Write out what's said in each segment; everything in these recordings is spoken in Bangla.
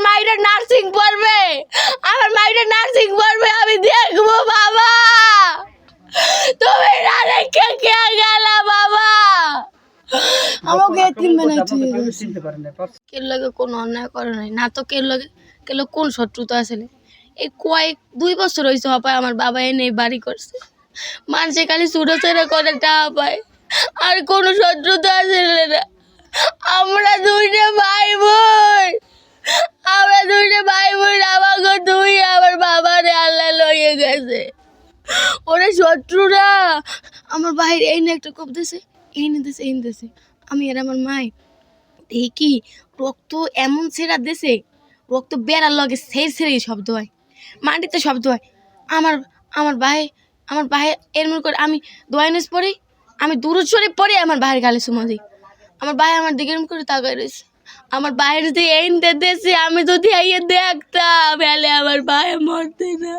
মাইরা নার্সিং পড়বে, আমার মাইরা নার্সিং পড়বে, আমি দেখবো বাবা। তুমি না রেখে কে গেলা বাবা? আমাকে এতিম বানাইছো। কের লাগে কোনো অন্যায় করে নাই না তো, কের লাগে কোন শত্রুতা আসলে। এই কয়েক 2 বছর হয়েছে হপায় আমার বাবা এনে বাড়ি করছে। মানুষে খালি ছুটোছাড়া করে টাকা পায়, আর কোনো শত্রুতা আসলে না। আমরা দুইটা ভাই বোন, আমাকে তুই আমার বাবারে আল্লাহ লইয়ে গেছে। ওরা শত্রুরা আমার বাইরে এই না একটা কোপ দিছে, এই নিতেছে। আমি আর আমার মাই দেখি রক্ত এমন ছেড়া দিছে, রক্ত বেড়ার লগে ছেড়ে শব্দ হয়, মাটিতে শব্দ হয়। আমার ভাই এর মনে করে আমি দোয়াইনেস পড়ি, আমি দুরুদ শরীফ পড়ি, আমার ভাইয়ের গালে চুমা দিই। আমার ভাই আমার দিকে এরম করে তাকায় রয়েছে। আমার ভাইয়ের যদি এইনতে দেশে আমি যদি আইয়ে দেখতাম, এলে আমার ভাই মরতে না।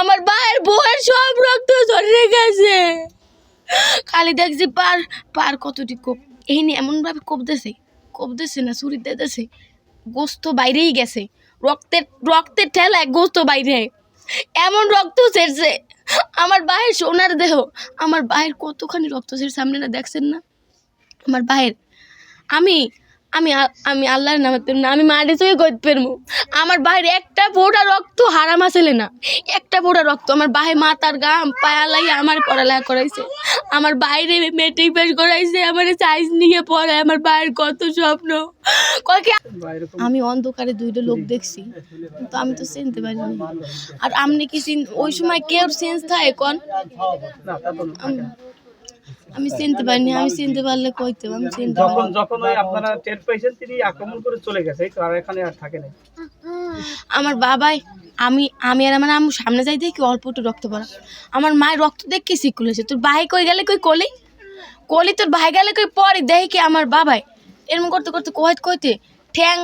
আমার ভাইয়ের বউয়ের সব রক্ত ঝরে গেছে। খালি দেখছি পার কতটি কোপ, এই নিয়ে এমনভাবে কোপ দিছে না, ছুরি দিতেছে, গোস্ত বাইরেই গেছে, রক্তের ঠেলায় গোস্ত বাইরে, এমন রক্ত ছেড়ছে। আমার ভাইয়ের সোনার দেহ, আমার ভাইয়ের কতখানি রক্ত ছেড়ছে আপনারা দেখছেন না? আমার ভাইয়ের আমি আমি আমি আল্লাহর নামে না, আমি মাটি চুয়ে করতে পারবো। আমার ভাইয়ের একটা ফোঁটা রক্ত হারাম আসলে না, একটা ফোঁটা রক্ত। আমার ভাই মাথার গাম পায়া লাগিয়ে আমার পড়ালেখা করাইছে, আমার বাইরে মেট্রিক পাস করাইছে, আমার সাইজ নিয়ে পড়ায়। আমার ভাইয়ের কত স্বপ্ন। আমি অন্ধকারে 2টা লোক দেখছি, কিন্তু আমি তো চিনতে পারিনি। আর আপনি কি ওই সময় কেউ চেঞ্জ থাকে কোন? আমি চিনতে পারিনি, আমি চিনতে পারলে কইতাম। আমি চিনতে যখন ওই আপনারা টের পাইছেন তিনি আক্রমণ করে চলে গেছে, তো আর এখানে আর থাকে না। আমার বাবাই আমি আর আমার আম্মু সামনে যাই দেখি অল্প একটু রক্ত পড়া। আমার মায়ের রক্ত দেখে শিকুল হয়েছে, তোর ভাই কই গেলে কই কলি তোর ভাই গেলে কই পরে দেখি আমার বাবাই এরকম করতে করতে কইতে ঠ্যাং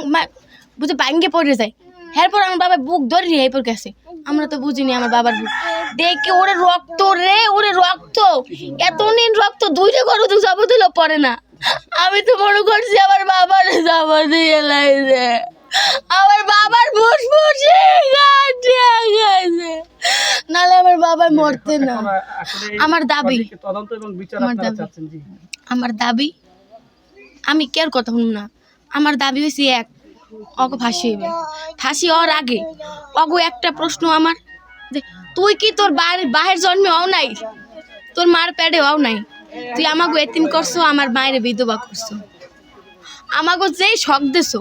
বুঝে ভাঙ্গে পড়ে যায়। এরপর আমার বাবা বুক ধরে এরপর গেছে, আমরা তো বুঝিনি আমার বাবার বুক দেখে ওরে রক্ত এত নিন রক্ত 2টা গরু তো যাবো দিল পরে না। আমি তো মনে করছি আমার বাবার যাবো দিয়ে লাইছে, আমার বাবার ফুসফুসে গেছে, নাহলে আমার বাবা মরতে না। আমার দাবি আমি কেয়ার কথা শুনুন না, আমার দাবি হয়েছে এক, অগো ফাঁসি হইবে, ফাঁসি হওয়ার আগে অগো একটা প্রশ্ন আমার, যে তুই কি তোর বাহের জন্মে হও নাই, তোর মার পেটে হও নাই, তুই আমাকে এতিম করছো, আমার মায়ের বিধবা করছো, আমাকে যেই শখ দিছো,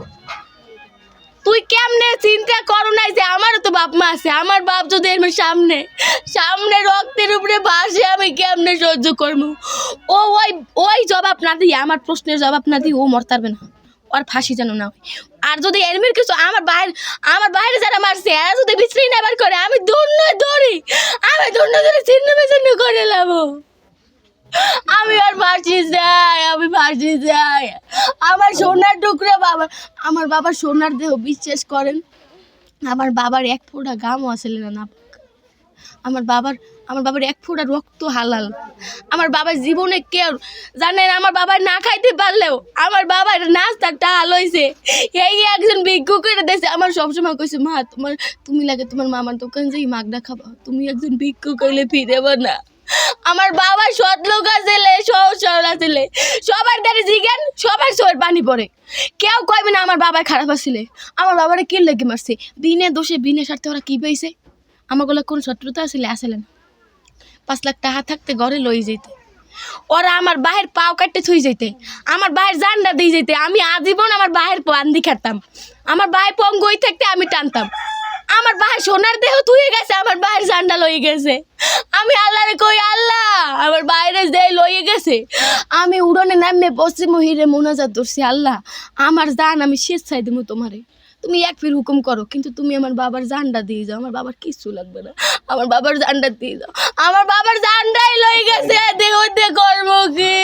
তুই কেমনে চিন্তা করো নাই যে আমারও তো বাপ মা আছে, আমার বাপ যদি এর সামনে রক্তের উপরে ভাসে আমি কেমনে সহ্য করবো? ওই জবাব না দিয়ে, আমার প্রশ্নের জবাব না দিয়ে ও মরতে পারবে না, ওর ফাঁসি যেন না হয়। আর যদি এরমের কিছু আমার বাইরে যারা মারছে এরা যদি বিছড়ি নেবার করে, আমি দৌড়ি ছিন্ন বিচ্ছিন্ন করে নেবো। আমি আর ফাঁসি যাই, আমার সোনার টুকরা বাবা, আমার বাবার সোনার দেহ, বিশ্বাস করেন আমার বাবার 1 ফোঁটা গামও আসলে না। আমার বাবার 1 ফোঁটা রক্ত হালাল। আমার বাবার জীবনে কেউ জানেন, আমার বাবার না খাইতে পারলেও আমার বাবার নাস্তার টাকা লইছে, এই একজন ভিক্ষু করে দিয়েছে। আমার সবসময় কইছে, মা তুমি লাগে তোমার মামার দোকান যাই মাগনা খাবা, তুমি একজন ভিক্ষু কইলে ফিরেব না। আমার বাবা সৎ লোক আসলে, সহজ সরল আসলে, সবার দ্বারা জিজ্ঞান সবার চোর পানি পড়ে, কেউ কইবে না আমার বাবা খারাপ আসলে। আমার বাবারে কি লেগে মারছে, বিনে দোষে বিনে স্বার্থে ওরা কি পেয়েছে? আমার গুলো কোন শত্রুতা আসলে না। 5 লাখ টাকা থাকতে ঘরে লই যেতে, ওরা আমার বাহের পাও কাটতে থুই যেতে, আমার বাহের জান্ডা দিয়ে যেতে, আমি আজীবন আমার বাহের পান্দি খাতাম, আমার বাহের পঙ্গই থাকতে আমি টানতাম। আমার বাহের সোনার দেহ থুয়ে গেছে, আমার বাহের জান্ডা লই গেছে। আমি আল্লাহরে কই, আল্লাহ আমার বাইরে যে লইয়ে গেছে, আমি উড়নে নামে পশ্চিম হিরে মোনাজাত ধরছি, আল্লাহ আমার জান আমি স্বেচ্ছায় দেবো তোমারে, তুমি এক ফির হুকুম করো, কিন্তু তুমি আমার বাবার জানটা দিয়ে যাও, আমার বাবার কিচ্ছু লাগবে না, আমার বাবার জানটা দিয়ে যাও। আমার বাবার জানটাই লই গেছে, দেহ করবো কি?